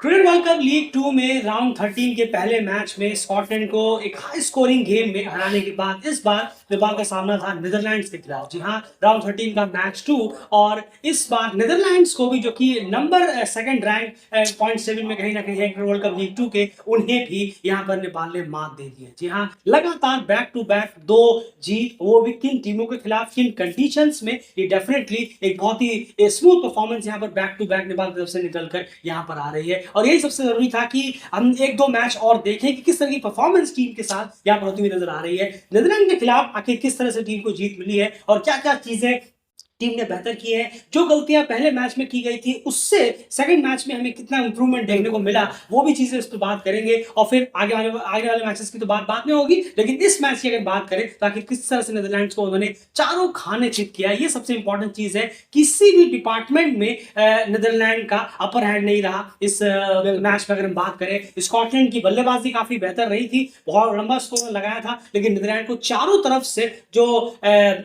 Cricket world cup league 2 में round 13 के पहले मैच में स्कॉटलैंड को एक हाई स्कोरिंग गेम में हराने के बाद इस बार नेपाल का सामना था नीदरलैंड्स के खिलाफ। जी हाँ, राउंड 13 का मैच 2 और इस बार नीदरलैंड्स को भी, जो कि नंबर सेकंड रैंक .7 में कहीं ना कहीं है क्रिकेट वर्ल्ड कप लीग 2 के, उन्हें भी यहाँ पर नेपाल ने मात दे दी है। जी हाँ, लगातार बैक टू बैक 2 जीत, वो भी किन टीमों के खिलाफ, किन कंडीशंस में, ये डेफिनेटली एक बहुत ही स्मूथ परफॉर्मेंस यहाँ पर बैक टू बैक नेपाल की तरफ से निकलकर यहाँ पर आ रही है। और यही सबसे जरूरी था कि हम एक दो मैच और देखें कि किस तरह की परफॉर्मेंस टीम के साथ यहाँ पर होती हुई नजर आ रही है। नीदरलैंड के खिलाफ आखिर किस तरह से टीम को जीत मिली है और क्या क्या चीजें टीम ने बेहतर की है, जो गलतियां पहले मैच में की गई थी उससे सेकंड मैच में हमें कितना इंप्रूवमेंट देखने को मिला, वो भी चीजें इस पर बात करेंगे। और फिर आगे वाले मैचेस की तो बात बाद में होगी, लेकिन इस मैच की अगर बात करें तो आखिर किस तरह से नीदरलैंड्स को उन्होंने चारों खाने चित किया, ये सबसे इंपॉर्टेंट चीज है। किसी भी डिपार्टमेंट में नीदरलैंड का अपर हैंड नहीं रहा इस मैच में। अगर हम बात करें, स्कॉटलैंड की बल्लेबाजी काफी बेहतर रही थी, बहुत लंबा स्कोर लगाया था, लेकिन नीदरलैंड को चारों तरफ से जो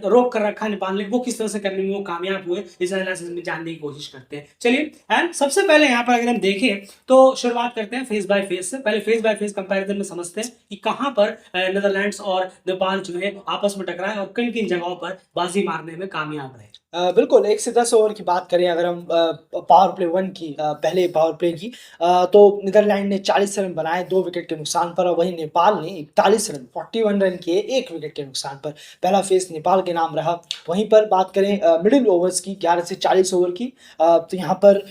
रोक कर रखा नेपाल ने, वो किस तरह से करने में वो कामयाब हुए, इस एनालिसिस में जानने की कोशिश करते हैं। चलिए, एंड सबसे पहले यहाँ पर अगर हम देखें तो शुरुआत करते हैं फेस बाय फेस से। पहले फेस बाय फेस कंपैरिजन में समझते हैं कि कहां पर नीदरलैंड्स और नेपाल जो है आपस में टकराए और किन किन जगहों पर बाजी मारने में कामयाब रहे। बिल्कुल 1 से 10 ओवर की बात करें अगर हम पावर प्ले 1 की, पहले पावर प्ले की, तो नीदरलैंड ने 40 रन बनाए 2 विकेट के नुकसान पर, और वहीं नेपाल ने 41 रन 41 रन किए 1 विकेट के नुकसान पर। पहला फेस नेपाल के नाम रहा। वहीं पर बात करें मिडिल ओवर्स की, 11 से 40 ओवर की, तो यहाँ पर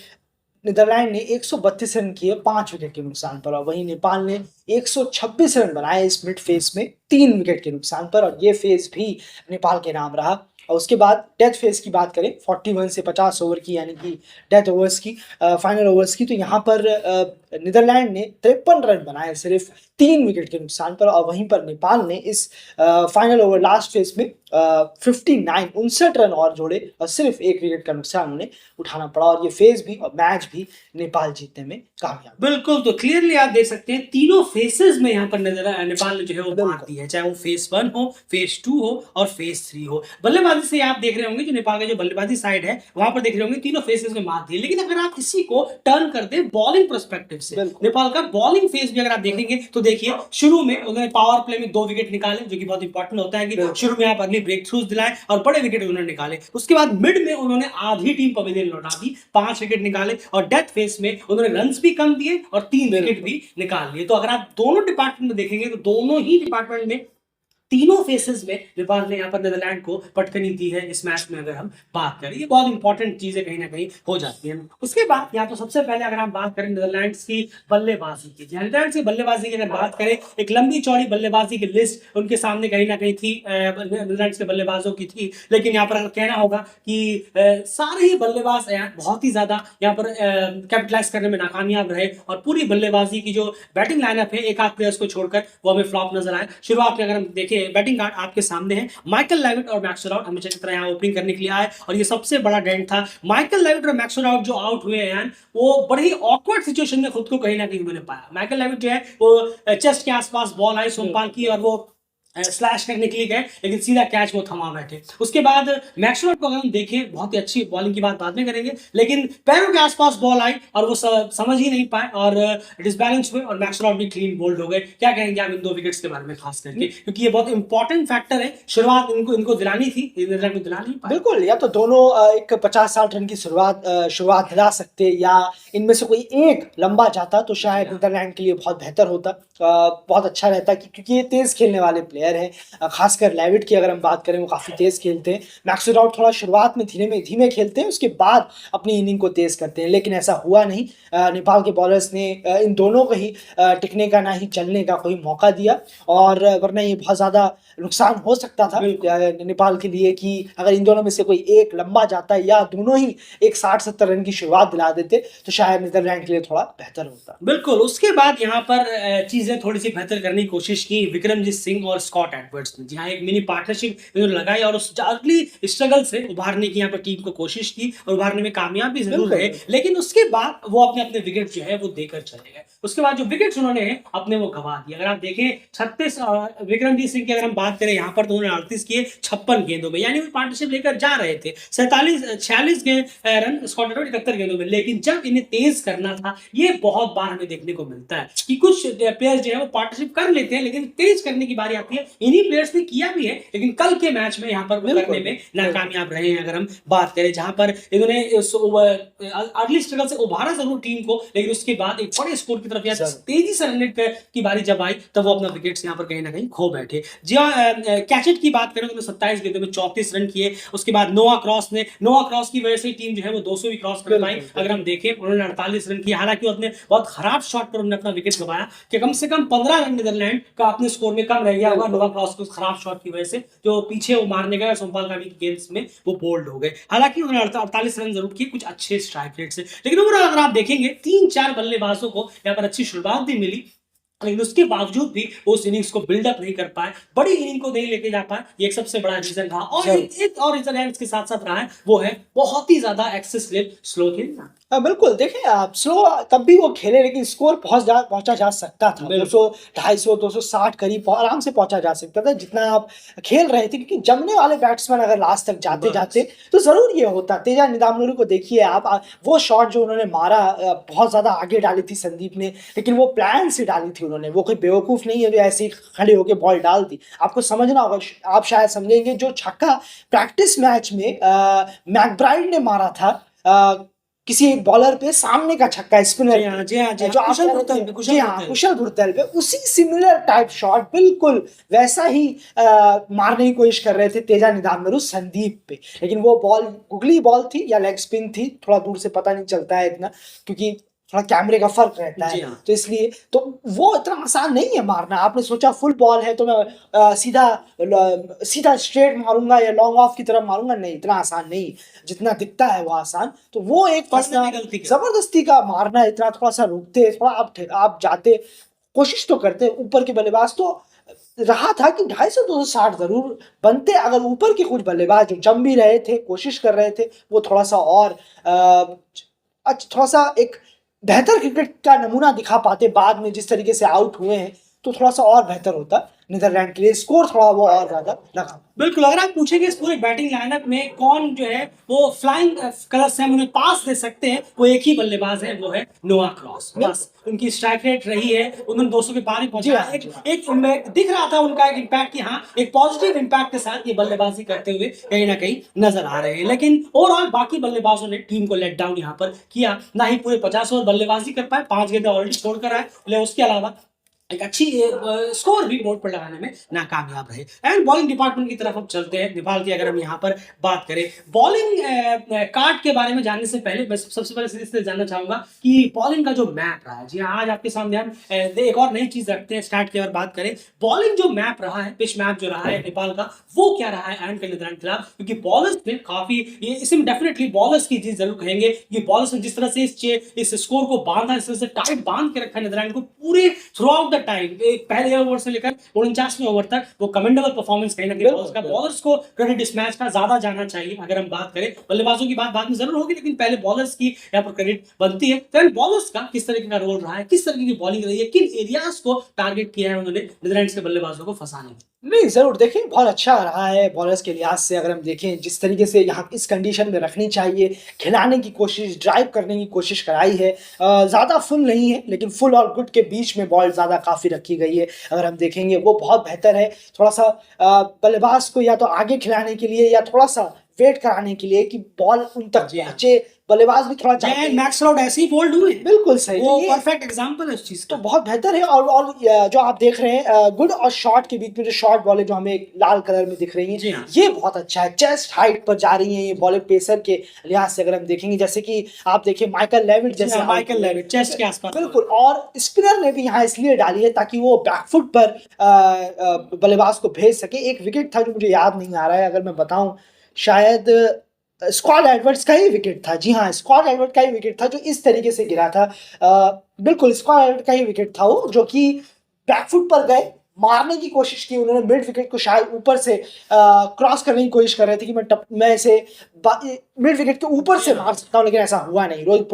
नीदरलैंड ने 132 रन किए 5 विकेट के नुकसान पर, और वहीं नेपाल ने 126 रन बनाए इस मिड फेस में 3 विकेट के नुकसान पर, और ये फेस भी नेपाल के नाम रहा। और उसके बाद डेथ फेस की बात करें 41 से 50 ओवर की, यानी कि डेथ ओवर्स की, फाइनल ओवर्स की, तो यहाँ पर नीदरलैंड ने 53 रन बनाए सिर्फ 3 विकेट के नुकसान पर, और वहीं पर नेपाल ने इस फाइनल ओवर लास्ट फेस में 59 रन और जोड़े और सिर्फ 1 विकेट का नुकसान उन्हें उठाना पड़ा, और ये फेस भी और मैच भी नेपाल जीतने में कामयाब। बिल्कुल, तो क्लियरली आप देख सकते हैं तीनों फेसेस में यहाँ पर नेपाल ने जो है वो मार दी है, चाहे वो फेस 1 हो, फेस 2 हो और फेस 3 हो। बल्लेबाजी से आप देख रहे होंगे, जो नेपाल का जो बल्लेबाजी साइड है वहां पर देख रहे होंगे तीनों फेसेस में मार दी है। लेकिन अगर आप इसी को टर्न कर दे बॉलिंग पर्सपेक्टिव से, नेपाल का बॉलिंग फेस भी अगर आप देखेंगे तो देखिए, शुरू में उन्होंने पावर प्ले में 2 विकेट निकाले, जो कि बहुत इंपॉर्टेंट होता है कि शुरू में आप अर्ली ब्रेक थ्रूज दिलाएं और बड़े विकेट उन्होंने निकाले। उसके बाद मिड में उन्होंने आधी टीम पवेलियन लौटा दी, 5 विकेट निकाले, और डेथ फेस में उन्होंने रन्स भी कम दिए और 3 विकेट भी निकाल लिए। तो अगर आप दोनों डिपार्टमेंट में देखेंगे तो दोनों ही डिपार्टमेंट में, तीनों फेसेस में नेपाल ने यहाँ पर नीदरलैंड को पटकनी दी है इस मैच में। अगर हम बात करें, ये बहुत इंपॉर्टेंट चीजें कहीं ना कहीं हो जाती हैं। उसके बाद यहाँ तो सबसे पहले अगर हम बात करें नीदरलैंड्स की बल्लेबाजी की, नीदरलैंड्स की बल्लेबाजी की अगर बात करें, एक लंबी चौड़ी बल्लेबाजी की लिस्ट उनके सामने कहीं ना कहीं थी, नीदरलैंड्स के बल्लेबाजों की थी। लेकिन यहाँ पर कहना होगा कि सारे ही बल्लेबाज बहुत ही ज्यादा यहाँ पर कैपिटलाइज करने में नाकामयाब रहे, और पूरी बल्लेबाजी की जो बैटिंग लाइनअप है, एक आध प्लेयर्स को छोड़कर, वो हमें फ्लॉप नजर आए। शुरुआत में अगर हम देखें, बैटिंग कार्ड आपके सामने है, माइकल लेविट और मैक्सवेल आउट हमेशा की तरह यहाँ ओपनिंग करने के लिए आए, और ये सबसे बड़ा डेंट था। माइकल लेविट और मैक्सवेल आउट जो आउट हुए हैं, वो बड़ी ही ऑकवर्ड सिचुएशन में खुद को कहीं ना कहीं मैंने पाया। माइकल लेविट जो है वो चेस्ट के आसपास बॉल आई सोमपाल की, और वो स्लैश करने के लिए गए, लेकिन सीधा कैच वो थमा बैठे। उसके बाद मैक्सवेल को अगर हम देखें, बहुत ही अच्छी बॉलिंग की बात बाद में करेंगे, लेकिन पैरों के आसपास बॉल आई और वो समझ ही नहीं पाए और डिसबैलेंस हुए, और मैक्सवेल भी क्लीन बोल्ड हो गए। क्या कहेंगे आप इन 2 विकेट्स के बारे में खास करके, क्योंकि ये बहुत इंपॉर्टेंट फैक्टर है। शुरुआत इनको दिलानी थी, नीदरलैंड को दिला नहीं पाए। बिल्कुल, या तो दोनों एक 50-60 रन की शुरुआत दिला सकते, या इनमें से कोई एक लंबा जाता तो शायद नीदरलैंड के लिए बहुत बेहतर होता, बहुत अच्छा रहता, क्योंकि ये तेज खेलने वाले प्लेयर है। खासकर लेविट की अगर हम बात करें, वो काफ़ी तेज खेलते हैं। मैक्सवेल आउट थोड़ा शुरुआत में धीमे खेलते हैं, उसके बाद अपनी इनिंग को तेज करते हैं, लेकिन ऐसा हुआ नहीं। नेपाल के बॉलर्स ने इन दोनों को ही टिकने का, ना ही चलने का कोई मौका दिया, और वरना ये बहुत ज़्यादा नुकसान हो सकता था नेपाल के लिए कि अगर इन दोनों में से कोई एक लंबा जाता या दोनों ही एक 60-70 रन की शुरुआत दिला देते, तो शायद नीदरलैंड के लिए थोड़ा बेहतर होता। बिल्कुल, उसके बाद यहाँ पर चीजें थोड़ी सी बेहतर करने की कोशिश की विक्रमजीत सिंह और स्कॉट एडवर्ड्स ने। जी हाँ, एक मिनी पार्टनरशिप इन्होंने लगाई और उस अर्ली स्ट्रगल से उभारने की यहाँ पर टीम को कोशिश की और उभारने में कामयाब भी जरूर बिल्कुल। रहे, लेकिन उसके बाद वो अपने अपने विकेट जो है वो देकर चले गए। उसके बाद जो विकेट्स उन्होंने अपने वो गंवा दिए। अगर आप देखें 36 विक्रमजीत सिंह की अगर हम बात करें यहाँ पर तो उन्होंने 38 किए 56 गेंदों में, यानी वो पार्टनरशिप लेकर जा रहे थे। 46 रन स्कॉट एडवर्ड 71 गेंदों में, लेकिन जब इन्हें तेज करना था, ये बहुत बार हमें देखने को मिलता है कि कुछ प्लेयर्स जो है वो पार्टनरशिप कर लेते हैं, लेकिन तेज करने की बारी आती है। इन्हीं प्लेयर्स ने किया भी है, लेकिन कल के मैच में यहाँ पर वो करने में नाकामयाब रहे हैं। अगर हम बात करें जहां पर इन्होंने अर्ली स्ट्रगल से उभारा जरूर टीम को, लेकिन उसके बाद एक बड़े स्कोर की तरफ या तेजी से रन रेट की बारी जब आई, तब वो अपना विकेट्स यहाँ पर कहीं ना कहीं खो बैठे। जी हाँ, कैचेट की बात करें तो 27 गेंदों में 34 रन किए। उसके बाद नोआ क्रॉस की वजह से टीम जो है वो 200 भी क्रॉस कर पाई। अगर हम देखें उन्होंने 48 रन किए, हालांकि उसने बहुत खराब शॉट पर उन्होंने अपना विकेट गंवाया कि कम से कम 15 रन नीदरलैंड का अपने स्कोर में कम रह गया होगा नोआ क्रॉस को खराब शॉट की वजह से, जो पीछे वो मारने गए सोमपाल का भी गेम्स में वो बोल्ड हो गए। हालांकि उन्होंने 48 रन जरूर किए, कुछ अच्छे स्ट्राइक रेट से, लेकिन ओवरऑल अगर आप देखेंगे 3-4 बल्लेबाजों को यहाँ पर अच्छी शुरुआत भी मिली, लेकिन उसके बावजूद भी वो उस इनिंग्स को बिल्डअप नहीं कर पाए, बड़ी इनिंग को नहीं लेके जा पाए। ये एक सबसे बड़ा रीजन था। और एक और रीजन है इसके साथ साथ रहा है, वो है बहुत ही ज्यादा एक्सेस स्लो खेलना। बिल्कुल देखिए, आप स्लो तब भी वो खेले, लेकिन स्कोर पहुंचा जा सकता था। 200 250 260 करीब आराम से पहुंचा जा सकता था जितना आप खेल रहे थे, क्योंकि जमने वाले बैट्समैन अगर लास्ट तक जाते जाते तो जरूर ये होता। तेजा निदामनुरी को देखिए आप, वो शॉट जो उन्होंने मारा बहुत ज्यादा आगे डाली थी संदीप ने, लेकिन वो प्लान से डाली थी उन्होंने। वो कोई बेवकूफ नहीं है जो ऐसे ही खड़े होकर बॉल डाल दी। आपको समझना होगा, आप शायद समझेंगे, जो छक्का प्रैक्टिस मैच में मैकब्राइड ने मारा था किसी एक बॉलर पे, सामने का छक्का स्पिनर, जो कुशल भुरतेल पे, उसी सिमिलर टाइप शॉट बिल्कुल वैसा ही मारने की कोशिश कर रहे थे तेजा निदामनुरी संदीप पे, लेकिन वो बॉल गुगली बॉल थी या लेग स्पिन थी, थोड़ा दूर से पता नहीं चलता है इतना, क्योंकि थोड़ा कैमरे का फर्क रहता है, तो इसलिए तो वो इतना आसान नहीं है मारना। आपने सोचा फुल बॉल है तो मैं सीधा स्ट्रेट मारूंगा या लॉन्ग ऑफ की तरफ मारूंगा, नहीं, इतना आसान नहीं जितना दिखता है वो आसान। तो वो एक जबरदस्ती का मारना, इतना थोड़ा सा रुकते, थोड़ा आप जाते, कोशिश तो करते। ऊपर के बल्लेबाज तो रहा था कि 250-260 जरूर बनते, अगर ऊपर के कुछ बल्लेबाज जो जम भी रहे थे, कोशिश कर रहे थे, वो थोड़ा सा और थोड़ा सा एक बेहतर क्रिकेट का नमूना दिखा पाते। बाद में जिस तरीके से आउट हुए हैं, तो थोड़ा सा और बेहतर होता नीदरलैंड के लिए, स्कोर थोड़ा वो और ज्यादा लगा। बिल्कुल, अगर आप पूछेंगे इस पूरे बैटिंग लाइनअप में कौन जो है वो फ्लाइंग कलर्स से हम उन्हें पास दे सकते हैं, वो एक ही बल्लेबाज है, वो है नोआ क्रॉस। बस उनकी स्ट्राइक रेट रही है, उन्होंने 200 के पार ही पहुंचा। एक दिख रहा था उनका एक इम्पैक्ट कि हाँ, एक पॉजिटिव इम्पैक्ट के साथ ये बल्लेबाजी करते हुए कहीं ना कहीं नजर आ रहे हैं, लेकिन ओवरऑल बाकी बल्लेबाजों ने टीम को लेट डाउन यहाँ पर किया। ना ही पूरे 50 ओवर बल्लेबाजी कर पाए, 5 गेंदें ऑलरेडी छोड़ कर आए, लेकिन उसके अलावा एक अच्छी स्कोर भी बोर्ड पर लगाने में नाकामयाब रहे। एंड बॉलिंग डिपार्टमेंट की तरफ हम चलते हैं। नेपाल की अगर हम यहाँ पर बात करें, बॉलिंग कार्ड के बारे में जानने से पहले मैं सबसे पहले सीधे जानना चाहूंगा कि बॉलिंग का जो मैप रहा है। जी हाँ, आज आपके सामने हम एक और नई चीज रखते हैं स्टार्ट की अगर बात करें। बॉलिंग जो मैप रहा है, पिच मैप जो रहा है नेपाल का, वो क्या रहा है एंड के नीदरलैंड के खिलाफ, क्योंकि बॉलर्स ने काफी, इसमें डेफिनेटली बॉलर्स की चीज जरूर कहेंगे कि बॉलर्स ने जिस तरह से इस स्कोर को बांधा, इस तरह से टाइट बांध के रखा नीदरलैंड को पूरे थ्रू आउट टाइम, पहले ओवर से लेकर 49वें ओवर तक, वो कमेंडेबल परफॉर्मेंस कहीं ना कहीं बॉलर्स को क्रेडिट इस मैच का ज्यादा जाना चाहिए। अगर हम बात करें, बल्लेबाजों की बात बाद में जरूर होगी, लेकिन पहले बॉलर्स की यहाँ पर क्रेडिट बनती है। तो बॉलर्स का किस तरीके का रोल रहा है, किस तरीके की बॉलिंग रही है, किन एरियाज को टारगेट किया है उन्होंने नीदरलैंड्स के बल्लेबाजों को फंसाने में। नहीं, जरूर देखिए, बहुत अच्छा रहा है बॉलर्स के लिहाज से। अगर हम देखें जिस तरीके से यहाँ इस कंडीशन में रखनी चाहिए, खिलाने की कोशिश, ड्राइव करने की कोशिश कराई है, ज़्यादा फुल नहीं है, लेकिन फुल और गुड के बीच में बॉल ज़्यादा काफ़ी रखी गई है। अगर हम देखेंगे वो बहुत बेहतर है। थोड़ा सा बल्लेबाज को या तो आगे खिलाने के लिए या थोड़ा सा वेट कराने के लिए कि बॉल उन तक पहुंचे, बल्लेबाज भी थोड़ा मैक्स आउट ऐसे ही बोल्ड हुए, बिल्कुल सही, वो परफेक्ट एग्जांपल है इस चीज का, तो बहुत बेहतर है। और जो आप देख रहे हैं गुड और शॉर्ट के बीच में जो शॉर्ट बॉल है जो हमें लाल कलर में दिख रही है, ये बहुत अच्छा है। चेस्ट हाइट पर जा रही है ये बॉल पेसर के लिहाज से। अगर हम देखेंगे, जैसे कि आप देखिए माइकल लेविट, जैसे माइकल लेविट चेस्ट के आसपास, बिल्कुल। और स्पिनर ने भी यहाँ इसलिए डाली है ताकि वो बैकफुट पर बल्लेबाज को भेज सके। एक विकेट था जो मुझे याद नहीं आ रहा है, अगर मैं बताऊं, शायद स्कॉट एडवर्ड्स का ही विकेट था। जी हाँ, स्कॉट एडवर्ड का ही विकेट था जो इस तरीके से गिरा था। बिल्कुल स्कॉट एडवर्ड का ही विकेट था वो, जो कि बैकफुट पर गए मारने की कोशिश की उन्होंने, मिड विकेट को शायद ऊपर से क्रॉस करने की कोशिश कर रहे थे कि मैं इसे मिड विकेट के ऊपर से मार सकता हूं, लेकिन ऐसा हुआ नहीं। रोहित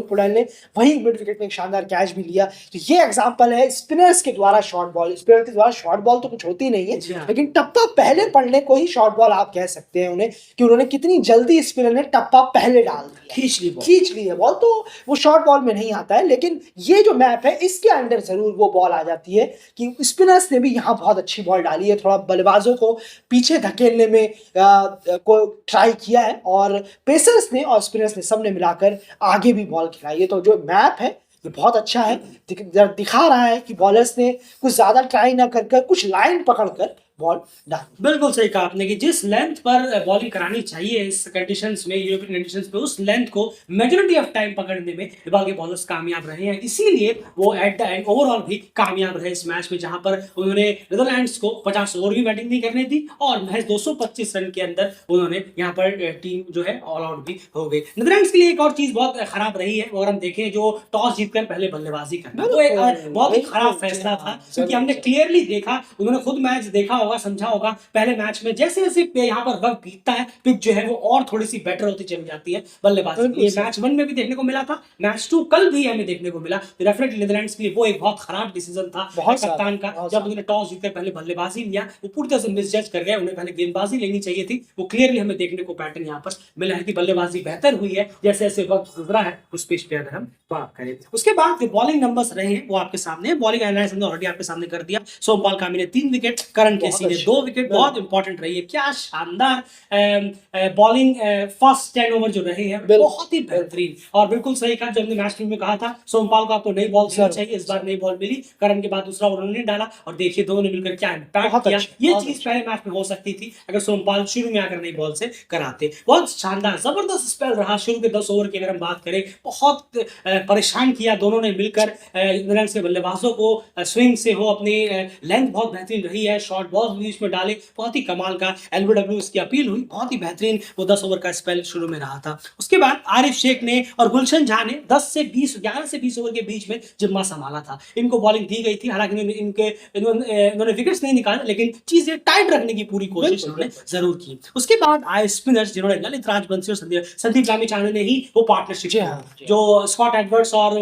पुड़ैल ने वही मिड विकेट में एक शानदार कैच भी लिया। तो ये एग्जांपल है स्पिनर्स के द्वारा शॉर्ट बॉल, स्पिनर के द्वारा शॉर्ट बॉल तो कुछ होती नहीं है, लेकिन टप्पा पहले पड़ने को ही शॉर्ट बॉल आप कह सकते हैं उन्हें, कि उन्होंने कितनी जल्दी स्पिनर ने टप्पा पहले डाल दिया, खींच ली है बॉल। तो वो शॉर्ट बॉल में नहीं आता है, लेकिन ये जो मैप है इसके अंदर जरूर वो बॉल आ जाती है कि स्पिनर्स ने भी यहाँ बहुत अच्छी बॉल डाली है, थोड़ा बल्लेबाजों को पीछे धकेलने में को ट्राई किया है, और पेसर्स ने और स्पिनर्स ने सबने मिलाकर आगे भी बॉल खिलाई है। तो जो मैप है ये बहुत अच्छा है, दिखा रहा है कि बॉलर्स ने कुछ ज्यादा ट्राई ना कर कुछ लाइन पकड़कर बॉल डाल। बिल्कुल सही कहा आपने कि जिस लेंथ पर बॉलिंग करानी चाहिए इस कंडीशंस में, यूरोपियन कंडीशंस में, उस लेंथ को मेजॉरिटी ऑफ टाइम पकड़ने में नेपाल के बॉलर्स कामयाब रहे हैं। इसीलिए वो एट द एंड ओवरऑल भी कामयाब रहे इस मैच में, जहां पर उन्होंने नीदरलैंड्स को 50 ओवर भी बैटिंग नहीं करनी थी और महज 225 रन के अंदर उन्होंने यहाँ पर टीम जो है ऑल आउट भी हो गई। नीदरलैंड्स के लिए एक और चीज बहुत खराब रही है, अगर हम देखें जो टॉस जीतकर पहले बल्लेबाजी करना, वो एक बहुत ही खराब फैसला था, क्योंकि हमने क्लियरली देखा, उन्होंने खुद मैच देखा होगा, समझा होगा पहले मैच में, जैसे जैसे यहाँ पर वक्त बीतता है पिच जो है वो और थोड़ी सी बेटर होती चली जाती है बल्लेबाजी। ये मैच 1 में भी देखने को मिला था, मैच 2 कल भी हमें देखने को मिला। डेफिनेटली नीदरलैंड्स के लिए वो एक बहुत खराब डिसीजन था कप्तान का, जब उन्होंने टॉस जीतकर पहले बल्लेबाजी लिया, वो पूरी तरह से मिसजज कर गए, उन्हें पहले गेंदबाजी लेनी चाहिए थी। वो क्लियरली हमें देखने को पैटर्न यहाँ पर मिला है कि बल्लेबाजी बेहतर हुई है जैसे जैसे वक्त गुजरा है उस पिच पे अगर हम बात करें। उसके बाद जो बॉलिंग नंबर्स रहे हैं वो आपके सामने, बॉलिंग एनालिसिस हमने ऑलरेडी आपके सामने कर दिया। सोमपाल कामी ने 3 विकेट, करण केसी ने 2 विकेट, बहुत इंपॉर्टेंट रही है। क्या शानदार बॉलिंग फर्स्ट 10 ओवर जो रहे हैं, बहुत ही बेहतरीन। और बिल्कुल सही कहा, जब हमने मैच में कहा था सोमपाल को आपको नई बॉल चाहिए, इस बार नई बॉल मिली, करण के बाद दूसरा ओवर उन्होंने डाला और देखिए दोनों ने मिलकर क्या इम्पैक्ट किया। ये चीज पहले मैच में हो सकती थी अगर सोमपाल शुरू में आकर नई बॉल से कराते। बहुत शानदार जबरदस्त स्पेल रहा शुरू के 10 ओवर की अगर हम बात करें, बहुत परेशान किया दोनों ने मिलकर नीदरलैंड्स के बल्लेबाजों को, स्विंग से हो, अपनी लेंथ बहुत बेहतरीन रही है, शॉर्ट बॉल बीच में डाले, बहुत ही कमाल का एलबीडब्ल्यू इसकी अपील हुई, बहुत ही बेहतरीन वो 10 ओवर का स्पेल शुरू में रहा था। उसके बाद आरिफ शेख ने और गुलशन झा ने 11 से 20 ओवर के बीच में जिम्मा संभाला था। इनको बॉलिंग दी गई थी, हालांकि इन्होंने विकेट्स नहीं निकाले, लेकिन चीजें टाइट रखने की पूरी कोशिश उन्होंने जरूर की। उसके बाद आए स्पिनर्स, जिन्होंने ललित राजबंशी और संदीप लामिछाने ने ही वो पार्टनरशिप जो स्कॉट एडवर्ड्स और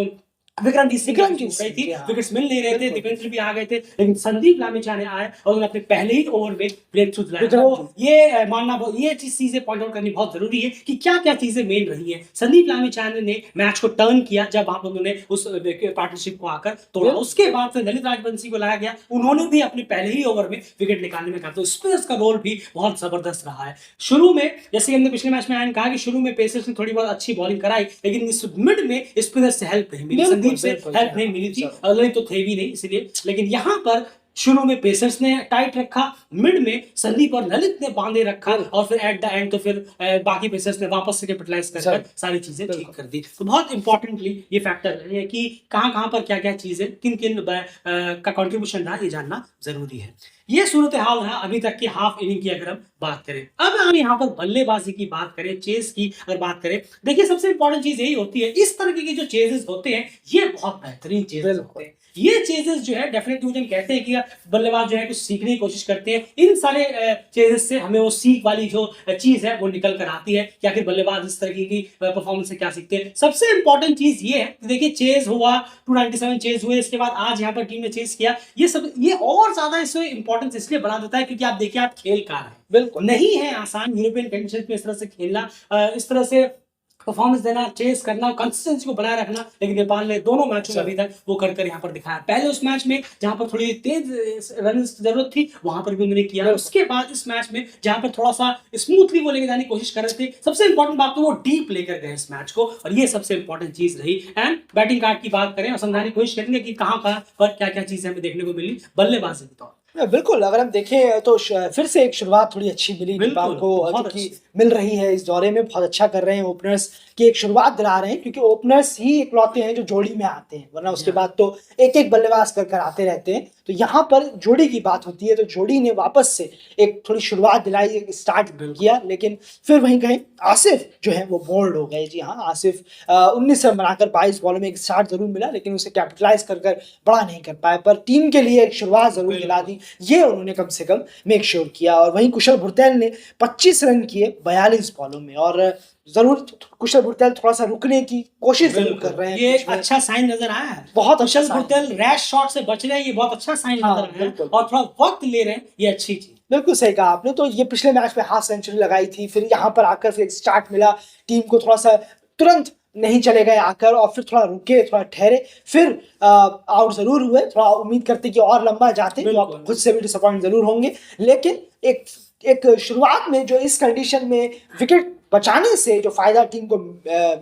विक्रम थी, विकेट्स मिल नहीं रहे थे, डिफेंसर भी आ गए थे, लेकिन संदीप लामिछाने आए और उन्होंने अपने पहले ही ओवर में ब्रेक थ्रू दिलाया। तो ये मानना, ये चीजें पॉइंट आउट करनी बहुत जरूरी है कि क्या क्या चीजें मेन रही है। संदीप लामिछाने ने मैच को टर्न किया जब वहां पर उन्होंने उस पार्टनरशिप को आकर तोड़ा। उसके बाद फिर ललित राजबंशी को लाया गया, उन्होंने भी अपने पहले ही ओवर में विकेट निकालने में कहा। तो स्पिनर्स का रोल भी बहुत जबरदस्त रहा है। शुरू में, जैसे हमने पिछले मैच में आयन कहा कि शुरू में पेसर्स ने थोड़ी बहुत अच्छी बॉलिंग कराई, लेकिन इस मिड में स्पिनर्स से हेल्प नहीं मिली, से हेल्प नहीं मिली थी, ललित तो थे भी नहीं इसलिए। लेकिन यहाँ पर शुरू में पेसर्स ने टाइट रखा, मिड में संदीप और ललित ने बांधे रखा, और फिर एट द एंड तो फिर बाकी पेसर्स ने वापस से कैपिटलाइज कर सारी चीजें ठीक कर दी। तो बहुत इंपॉर्टेंटली ये फैक्टर है कि कहां पर क्या क्या चीजें, किन किन का कंट्रीब्यूशन रहा, ये जानना जरूरी है। ये सूरत हाल रहा अभी तक की हाफ इनिंग की अगर हम बात करें। अब हम यहाँ पर बल्लेबाजी की बात करें, चेस की अगर बात करें, देखिए सबसे इंपॉर्टेंट चीज यही होती है, इस तरह के जो चेजेस होते हैं ये बहुत बेहतरीन चेजेस होते हैं। ये चेजेस जो है डेफिनेटली कहते हैं कि बल्लेबाज जो है कुछ सीखने की कोशिश करते हैं, इन सारे चेजेस से हमें वो सीख वाली जो चीज है वो निकल कर आती है कि आखिर बल्लेबाज इस तरह की परफॉर्मेंस से क्या सीखते हैं। सबसे इंपॉर्टेंट चीज ये है, देखिए चेज हुआ, 297 चेज हुए, इसके बाद आज यहाँ पर टीम ने चेज किया, ये सब ये और ज्यादा इसमें इंपॉर्टेंस इसलिए बढ़ा देता है क्योंकि आप देखिए आप खेलकार हैं, बिल्कुल नहीं है आसान यूरोपियन कंडीशन में इस तरह से खेलना, इस तरह से परफॉर्मेंस देना, चेस करना, कंसिस्टेंसी को बनाए रखना, लेकिन नेपाल ने दोनों मैचों में अभी तक वो कर यहाँ पर दिखाया। पहले उस मैच में जहां पर थोड़ी तेज रन की जरूरत थी वहां पर भी उन्होंने किया, उसके बाद इस मैच में जहां पर थोड़ा सा स्मूथली वो लेके जाने की कोशिश कर रहे थे, सबसे इंपॉर्टेंट बात तो वो डीप लेकर गए इस मैच को, और ये सबसे इंपॉर्टेंट चीज रही। एंड बैटिंग कार्ड की बात करें और समझाने की कोशिश करेंगे कि कहां पर क्या क्या चीजें हमें देखने को मिली बल्लेबाजी के तौर। बिल्कुल, अगर हम देखें तो फिर से एक शुरुआत थोड़ी अच्छी मिली नेपाल बिल्कुल, को, बहुत क्योंकि अच्छी। मिल रही है इस दौरे में, बहुत अच्छा कर रहे हैं ओपनर्स की एक शुरुआत दिला रहे हैं, क्योंकि ओपनर्स ही इकलौते हैं जो जोड़ी में आते हैं, वरना उसके या बाद तो एक-एक बल्लेबाज कर आते रहते हैं। तो यहाँ पर जोड़ी की बात होती है, तो जोड़ी ने वापस से एक थोड़ी शुरुआत दिलाई, एक स्टार्ट बिल्कुल, किया, लेकिन फिर वहीं कहीं आसिफ जो है वो बोल्ड हो गए। जी हाँ, आसिफ 19 रन बनाकर 22 बॉलों में एक स्टार्ट ज़रूर मिला, लेकिन उसे कैपिटलाइज़ कर बड़ा नहीं कर पाए, पर टीम के लिए एक शुरुआत ज़रूर दिला बिल्कुल। दी। ये उन्होंने कम से कम मेक श्योर किया। और वहीं कुशल भुर्तेल ने 25 रन किए 42 बॉलों में, और ज़रूर कुशल भुर्तेल थोड़ा-सा रुकने की कोशिश ज़रूर कर बिल्कुल, रहे हैं ये बीच एक में। अच्छा साइन नज़र आया है। बहुत अच्छा कुशल साइन भुर्तेल है। रैश शॉट से बच रहे हैं, ये बहुत अच्छा साइन हाँ, नज़र आया है बिल्कुल। और थोड़ा वक़्त ले रहे हैं, ये अच्छी चीज़। बिल्कुल सही कहा आपने। तो ये पिछले मैच में हाफ सेंचुरी लगाई थी, फिर यहाँ पर आकर फिर एक स्टार्ट मिला, टीम को थोड़ा-सा तुरंत नहीं चले गए आकर, और फिर थोड़ा रुके, थोड़ा ठहरे, फिर आउट ज़रूर हुए। थोड़ा उम्मीद करते कि और लंबा जाते, तो आप बिल्कुल। खुद से भी डिसअपॉइंट ज़रूर होंगे। लेकिन एक एक शुरुआत में जो इस कंडीशन में विकेट बचाने से जो फ़ायदा टीम को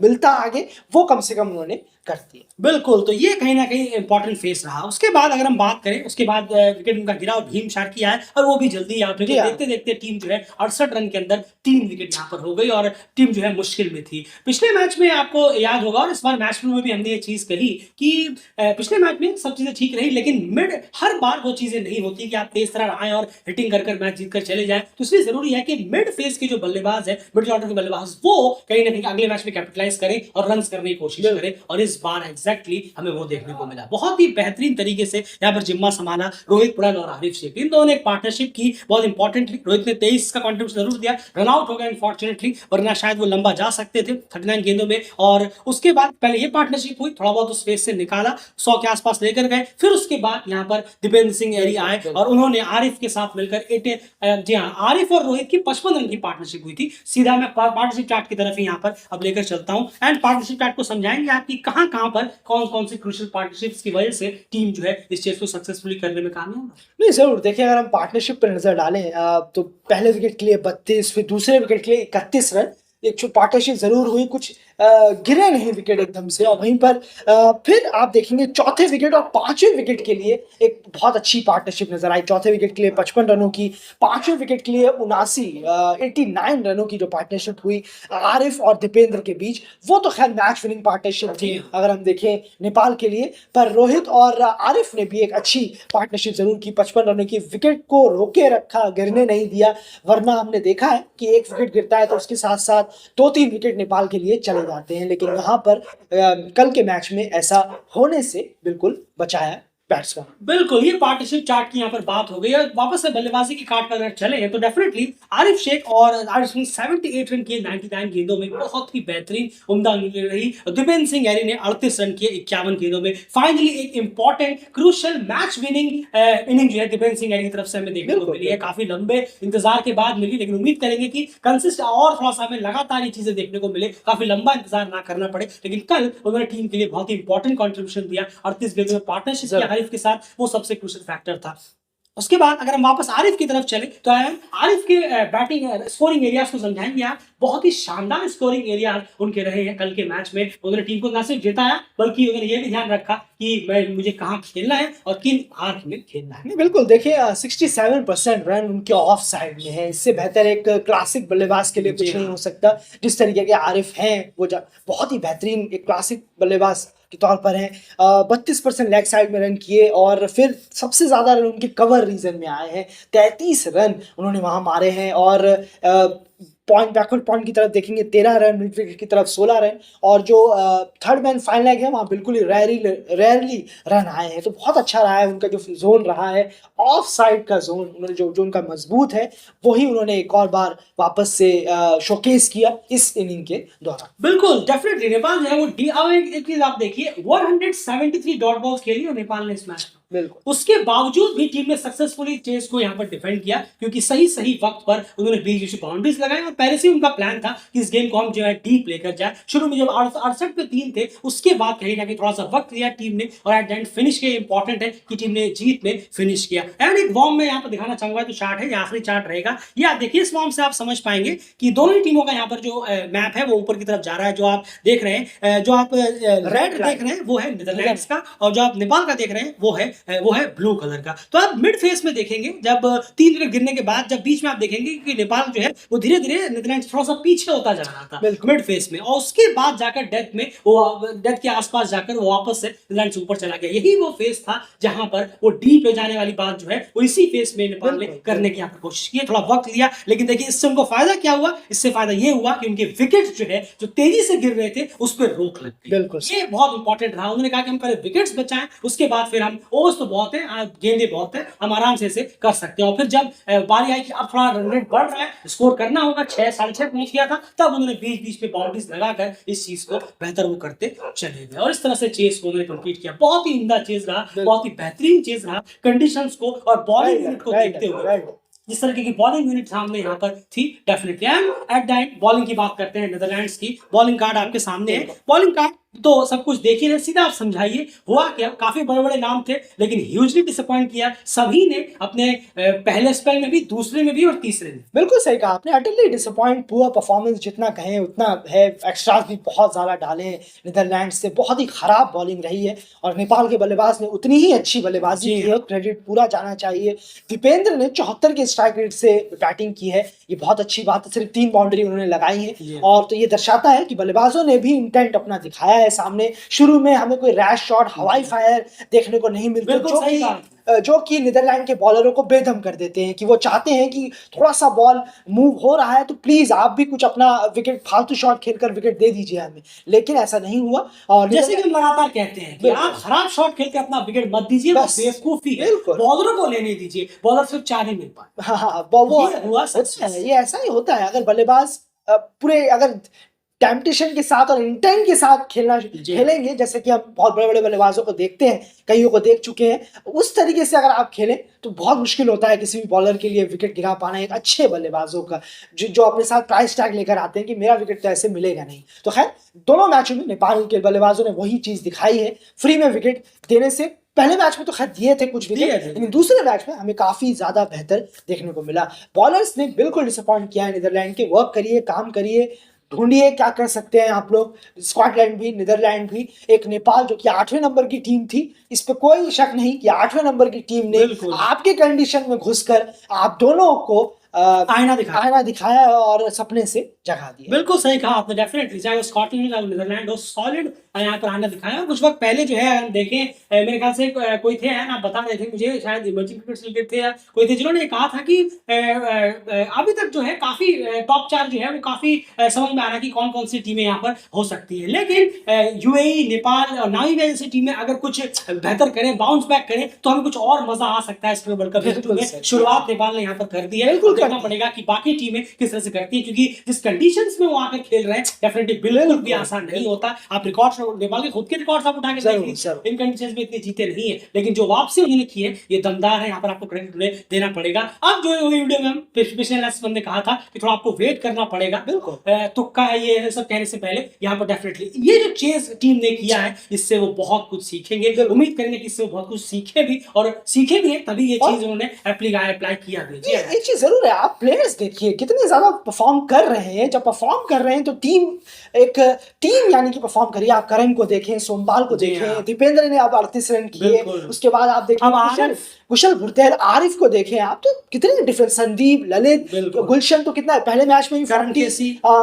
मिलता आगे, वो कम से कम उन्होंने कर दिया। बिल्कुल, तो ये कहीं न कहीं इम्पोर्टेंट फेस रहा। उसके बाद अगर हम बात करें, उसके बाद विकेट उनका गिरा और भीम शार्की आया और वो भी जल्दी आउट हो गए। जी हाँ। देखते-देखते टीम जो है 68 रन के अंदर 3 विकेट यहाँ पर हो गई और टीम जो है मुश्किल में थी। पिछले मैच में आपको याद होगा और इस बार मैच में भी हमने ये चीज़ कही कि पिछले मैच में सब चीज़ें ठीक रही, लेकिन मिड हर बार वो चीज़ें नहीं होती कि आप तेज़ तरह आएँ और हिटिंग कर मैच जीत कर चले जाएँ। तो इसलिए ज़रूरी है कि मिड फेस के जो बल्लेबाज हैं, मिडल ऑर्डर के बल्लेबाज, वो कहीं न कहीं अगले मैच में कैपिटलाइज़ करें और रन्स करने की कोशिश बिल्कुल। करें और इस बार एग्जैक्टली हमें वो देखने को मिला। बहुत ही बेहतरीन तरीके से यहाँ पर जिम्मा संभाला रोहित पुरन और आरिफ शेख। इन दोनों ने एक पार्टनरशिप की बहुत इंपॉर्टेंटली। रोहित ने 23 का कॉन्ट्रीब्यूशन जरूर दिया, रन आउट हो गया अनफॉर्चुनेटली, वरना शायद वो लंबा जा सकते थे 39 गेंदों में। और उसके बाद पहले ये पार्टनरशिप हुई, थोड़ा बहुत उस फेस से निकाला, 100 के आसपास लेकर गए। फिर उसके बाद यहाँ पर दीपेंद्र सिंह एरी आए और उन्होंने आरिफ के साथ मिलकर जी हाँ, आरिफ और रोहित की 55 रन की पार्टनरशिप हुई थी। सीधा मैं पार्टनरशिप चार्ट की तरफ ही यहाँ पर अब लेकर चलता हूँ एंड पार्टनरशिप चार्ट को समझाएंगे आपकी कहाँ कहाँ पर कौन कौन से क्रूशियल पार्टनरशिप्स की वजह से टीम जो है इस चीज को सक्सेसफुली करने में कामयाब है। नहीं, ज़रूर देखिए, अगर हम पार्टनरशिप पर नज़र डालें, तो पहले विकेट के लिए 32, फिर दूसरे विकेट के लिए 31 रन, एक जो पार्टनरशिप ज़रूर हुई, कुछ गिरे नहीं विकेट एकदम से। और वहीं पर फिर आप देखेंगे चौथे विकेट और पांचवें विकेट के लिए एक बहुत अच्छी पार्टनरशिप नजर आई। चौथे विकेट के लिए 55 रनों की, पांचवें विकेट के लिए 89 रनों की जो पार्टनरशिप हुई आरिफ और दीपेंद्र के बीच, वो तो खैर मैच विनिंग पार्टनरशिप थी जी। अगर हम देखें नेपाल के लिए। पर रोहित और आरिफ ने भी एक अच्छी पार्टनरशिप जरूर की, 55 रनों की, विकेट को रोके रखा, गिरने नहीं दिया। वरना हमने देखा है कि एक विकेट गिरता है तो उसके साथ साथ 2-3 विकेट नेपाल के लिए चले जाते हैं, लेकिन यहाँ पर कल के मैच में ऐसा होने से बिल्कुल बचाया बैट्समैन। बिल्कुल, ये पार्टनरशिप चार्ट की यहाँ पर बात हो गई और वापस से बल्लेबाजी की काट पर अगर चले तो डेफिनेटली आरिफ शेख और आरिफ सिंह 78 रन किए 99 गेंदों में, बहुत ही बेहतरीन उम्दा इनिंग रही। दीपेंद्र सिंह एरी ने 38 रन किए 51 गेंदों में। फाइनली एक important crucial match winning inning जो है दीपेंद्र सिंह एरी की तरफ से हमें देखने को मिली है। काफी लंबे इंतजार के बाद मिली, लेकिन उम्मीद करेंगे कि कंसिस्ट और थोड़ा सा हमें लगातार ये चीजें देखने को मिले, काफी लंबा इंतजार ना करना पड़े। लेकिन कल उन्होंने टीम के लिए बहुत ही इंपॉर्टेंट कॉन्ट्रीब्यूशन दिया, 38 गेंदों में पार्टनरशिप किया आरिफ के साथ, वो सबसे क्रूशियल फैक्टर था। उसके बाद अगर हम वापस आरिफ की तरफ चले तो आरिफ के बैटिंग स्कोरिंग एरियाज को समझाएंगे आप। बहुत ही शानदार स्कोरिंग एरियाज उनके रहे हैं कल के मैच में। उन्होंने टीम को न सिर्फ जिताया बल्कि उन्होंने ये भी ध्यान रखा कि मुझे कहाँ खेलना है और किन हाथ में खेलना है। नहीं, बिल्कुल देखिए, 67% रन उनके ऑफ साइड में है। इससे बेहतर एक क्लासिक बल्लेबाज के लिए जी कुछ नहीं हाँ। हो सकता। जिस तरीके के आरिफ हैं, वो बहुत ही बेहतरीन एक क्लासिक बल्लेबाज के तौर पर हैं। 32% लेग साइड में रन किए, और फिर सबसे ज़्यादा रन उनके कवर रीजन में आए हैं, 33 रन उन्होंने वहाँ मारे हैं। और पॉइंट बैकवर्ड पॉइंट की तरफ देखेंगे 13 रन, मिड विकेट की तरफ 16 रन, और जो थर्ड मैन फाइन लेग है वहाँ बिल्कुल ही रेयरली रन आए हैं। तो बहुत अच्छा रहा है उनका जो जोन रहा है, ऑफ साइड का जोन उन्होंने जो उनका मजबूत है, वही उन्होंने एक और बार वापस से शोकेस किया इस इनिंग के दौरान। बिल्कुल डेफिनेटली नेपाल जो है वो अब एक चीज आप देखिए, 173 डॉट बॉल्स खेली और नेपाल ने इस मैच में, बिल्कुल उसके बावजूद भी टीम ने सक्सेसफुली चेस को यहाँ पर डिफेंड किया, क्योंकि सही सही वक्त पर उन्होंने बीच बीच बाउंड्रीज लगाई और पहले से ही उनका प्लान था कि इस गेम को हम जो है डीप लेकर जाए। शुरू में जब 68 पे 3 थे, उसके बाद कहीं ना कहीं थोड़ा सा वक्त लिया टीम ने और एट द एंड फिनिश किया। इंपॉर्टेंट है कि टीम ने जीत में फिनिश किया। एंड एक वॉर्म में यहाँ पर दिखाना चाहूंगा, जो चार्ट है ये आखिरी चार्ट रहेगा, ये आप देखिए। इस वॉर्म से आप समझ पाएंगे कि दोनों ही टीमों का यहाँ पर जो मैप है वो ऊपर की तरफ जा रहा है। जो आप देख रहे हैं, जो आप रेड देख रहे हैं वो है नीदरलैंड्स का, और जो आप नेपाल का देख रहे हैं वो है वो है ब्लू कलर का। तो आप मिड फेस में देखेंगे जब 3 विकेट गिरने के बाद जब बीच में आप देखेंगे कि नेपाल जो है वो धीरे धीरे नीदरलैंड थोड़ा सा पीछे होता जा रहा था मिड फेस में, और उसके बाद जाकर डेथ में वो डेथ के आसपास जाकर वो वापस से नीदरलैंड से ऊपर चला गया। यही वो फेस था जहां पर वो डीप ले जाने वाली बात जो है वो इसी फेस में नेपाल ने करने की यहाँ पर कोशिश की। थोड़ा वक्त लिया, लेकिन देखिए इससे उनको फायदा क्या हुआ, इससे फायदा ये हुआ कि उनके विकेट जो है जो तेजी से गिर रहे थे उस पर रोक लग गई। ये बहुत इंपॉर्टेंट रहा। उन्होंने कहा कि हम पहले विकेट्स बचाएं, उसके बाद फिर हम ओवर्स तो बहुत है, गेंदे बहुत है, हम आराम से इसे कर सकते हैं। और फिर जब बारी आई कि अब थोड़ा रन रेट बढ़ रहा है, स्कोर करना होगा, 6 साढ़े 6 पहुंच गया था, तब उन्होंने बीच बीच में बाउंड्रीज लगाकर इस चीज को बेहतर वो करते चले गए और इस तरह से चेस को उन्होंने कंप्लीट किया। बहुत ही उम्दा चेस रहा, बहुत ही बेहतरीन चेस रहा, कंडीशंस को और बॉलिंग यूनिट को देखते हुए जिस तरीके की बॉलिंग यूनिट सामने यहाँ पर थी। Definitely and at the end bowling की बात करते हैं, नीदरलैंड्स की बॉलिंग कार्ड आपके सामने है। बॉलिंग कार्ड तो सब कुछ देख ही रहे, सीधा आप समझाइए हुआ क्या। काफी बड़े बड़े नाम थे लेकिन ह्यूजली डिसअपॉइंट किया सभी ने अपने पहले स्पेल में भी, दूसरे में भी और तीसरे में। बिल्कुल सही कहा आपने, अटली डिसअपॉइंट, पुअर परफॉर्मेंस जितना कहें उतना है। एक्स्ट्रास भी बहुत ज़्यादा डाले हैं नीदरलैंड से, बहुत ही खराब बॉलिंग रही है और नेपाल के बल्लेबाज ने उतनी ही अच्छी बल्लेबाजी की है, क्रेडिट पूरा जाना चाहिए। दीपेंद्र ने 74 के स्ट्राइक रेट से बैटिंग की है, ये बहुत अच्छी बात है। सिर्फ 3 बाउंड्री उन्होंने लगाई है और तो ये दर्शाता है कि बल्लेबाजों ने भी इंटेंट अपना दिखाया है सामने। शुरू में हमें कोई रैश शॉट, हवाई फायर देखने को नहीं मिलते जो कि नीदरलैंड के बॉलरों को बेदम कर देते हैं कि वो चाहते हैं कि थोड़ा सा बॉल मूव हो रहा है तो प्लीज आप भी कुछ अपना विकेट, फालतू शॉट खेलकर विकेट दे दीजिए हमें, लेकिन ऐसा नहीं हुआ। और जैसे कि हम लगातार कहते हैं कि आप खराब शॉट खेल के अपना विकेट मत दीजिए, बस बेवकूफी है, बॉलरों को लेने दीजिए, बॉलर सिर्फ 4 ही मिल पाए। हाँ, वो हुआ ये ऐसा ही होता है। अगर बल्लेबाज पूरे अगर टेम्पटेशन के साथ और इंटेंट के साथ खेलेंगे, जैसे कि हम बहुत बड़े बड़े बल्लेबाजों को देखते हैं, कईयों को देख चुके हैं, उस तरीके से अगर आप खेलें तो बहुत मुश्किल होता है किसी भी बॉलर के लिए विकेट गिरा पाना एक अच्छे बल्लेबाजों का, जो अपने साथ प्राइस टैग लेकर आते हैं कि मेरा विकेट तो ऐसे मिलेगा नहीं। तो खैर दोनों मैचों में नेपाल के बल्लेबाजों ने वही चीज दिखाई है, फ्री में विकेट देने से। पहले मैच में तो खैर दिए थे कुछ विकेट, लेकिन दूसरे मैच में हमें काफी ज्यादा बेहतर देखने को मिला। बॉलर्स ने बिल्कुल डिसअपॉइंट किया है नीदरलैंड के। वर्क करिए, काम करिए, ढूंढिए क्या कर सकते हैं आप लोग। स्कॉटलैंड भी, नीदरलैंड भी, एक नेपाल जो कि 8वें नंबर की टीम थी, इस पे कोई शक नहीं कि 8वें नंबर की टीम ने आपके कंडीशन में घुसकर आप दोनों को आईना दिखाया और सपने से जगा दिया। बिल्कुल सही कहा आपने, डेफिनेटली चाहे वो स्कॉटलैंड हो नीदरलैंड हो, सॉलिड यहाँ पर आईना दिखाया। कुछ वक्त पहले जो है हम देखें, मेरे ख्याल से कोई थे ना, बता रहे थे मुझे, शायद इमर्जिंग क्रिकेट थे या कोई थे, जिन्होंने कहा था कि अभी तक जो है काफी टॉप 4 जो है वो काफी समझ में आ रहा है कि कौन कौन सी टीमें यहाँ पर हो सकती है, लेकिन यूएई, नेपाल और नामीबिया जैसी टीमें अगर कुछ बेहतर करें, बाउंस बैक करें तो हमें कुछ और मजा आ सकता है इस वर्ल्ड कप में। शुरुआत नेपाल ने यहाँ पर कर दी है, देखना पड़ेगा कि बाकी टीमें किस तरह से करती है, क्योंकि जिस कंडीशंस में वो आकर खेल रहे हैं डेफिनेटली बिल्कुल भी आसान नहीं होता। आप रिकॉर्ड, नेपाल के खुद के रिकॉर्ड्स आप उठा के देखिए, इन कंडीशंस में इतने जीते नहीं है, लेकिन जो वापसी उन्होंने की है ये दमदार है, यहाँ पर आपको क्रेडिट उन्हें देना पड़ेगा। अब जो वीडियो में पिछले लास्ट ने कहा था कि थोड़ा आपको वेट करना पड़ेगा, बिल्कुल तुक्का है ये सब कहने से पहले, यहाँ पर डेफिनेटली ये जो चेस टीम ने किया है इससे वो बहुत कुछ सीखेंगे। उम्मीद करेंगे कि इससे वो बहुत कुछ सीखे भी, और सीखे भी है तभी ये चीज उन्होंने अप्लाई किया भी। ये चीज जरूर है। आप प्लेयर्स देखिए कितने ज्यादा परफॉर्म कर रहे हैं। जब परफॉर्म कर रहे हैं तो टीम यानी कि परफॉर्म करिए। आप करण को देखें, सोमपाल को देखें, दीपेंद्र ने अब 38 रन किए, उसके बाद आप देखें कुशल भुर्तेल, आरिफ को देखें आप, तो कितने डिफरेंस, संदीप, ललित, गुलशन तो कितना पहले मैच में ही 40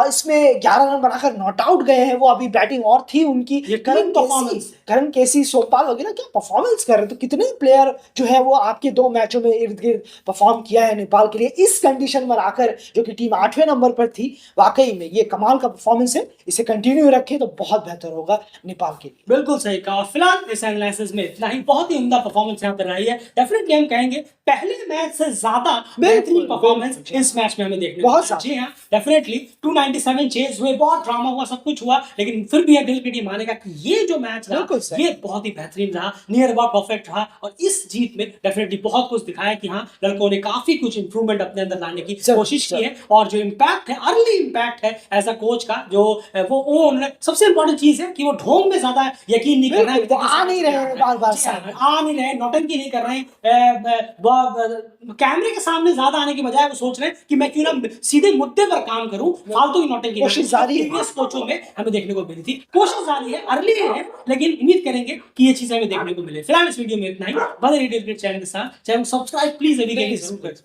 इसमें 11 रन बनाकर नॉट आउट गए हैं। वो अभी बैटिंग और थी उनकी, करण केसी, सोमपाल वगैरह क्या परफॉर्मेंस कर रहे हैं। तो कितने प्लेयर जो है वो आपके 2 मैचों में इर्द गिर्द परफॉर्म किया है नेपाल के लिए। इस कंडीशन में आकर जो कि टीम 8वें नंबर पर थी, वाकई में ये कमाल का परफॉर्मेंस है। इसे कंटिन्यू रखें तो बहुत बेहतर होगा नेपाल के लिए। बिल्कुल सही कहा। फिलहाल इस एनालिसिस में इतना ही, बहुत ही उम्दा परफॉर्मेंस यहाँ पर रही है। डेफिनेटली हम कहेंगे पहले मैच से ज्यादा बेहतरीन परफॉर्मेंस इस मैच में हमें देखने को मिला। जी हाँ, डेफिनेटली 297 चेज हुए, बहुत ड्रामा हुआ, सब कुछ हुआ, लेकिन फिर भी दिल की टीम मानेगा कि ये जो मैच रहा ये बहुत ही बेहतरीन रहा, नियर अबाउट परफेक्ट रहा, और इस जीत में डेफिनेटली बहुत कुछ दिखाया कि हाँ लड़कों ने काफी कुछ इंप्रूवमेंट अपने अंदर लाने की कोशिश की है। और जो इम्पैक्ट है अर्ली इम्पैक्ट है ऐसा कोच का, जो वो उन्होंने सबसे इंपॉर्टेंट चीज है कि वो ढोंग में ज्यादा यकीन नहीं कर रहे हैं, बिल्कुल, वो आ नहीं रहे हैं बार-बार सामने। आ नहीं रहे, नौटंकी नहीं कर रहे हैं, कैमरे के सामने ज्यादा आने की बजाय वो सोच रहे हैं कि मैं क्यों ना सीधे मुद्दे पर काम करूं, फालतू की नौटंकी कोशिश जारी है। प्रीवियस कोचों में हमें देखने को मिली थी। कोशिश जारी है, अर्ली है, लेकिन उम्मीद करेंगे कि ये चीजें हमें देखने को मिले। फिलहाल इस वीडियो में इतना ही। बने रहिए चैनल के साथ, चैनल को सब्सक्राइब प्लीज अभी जरूर करें।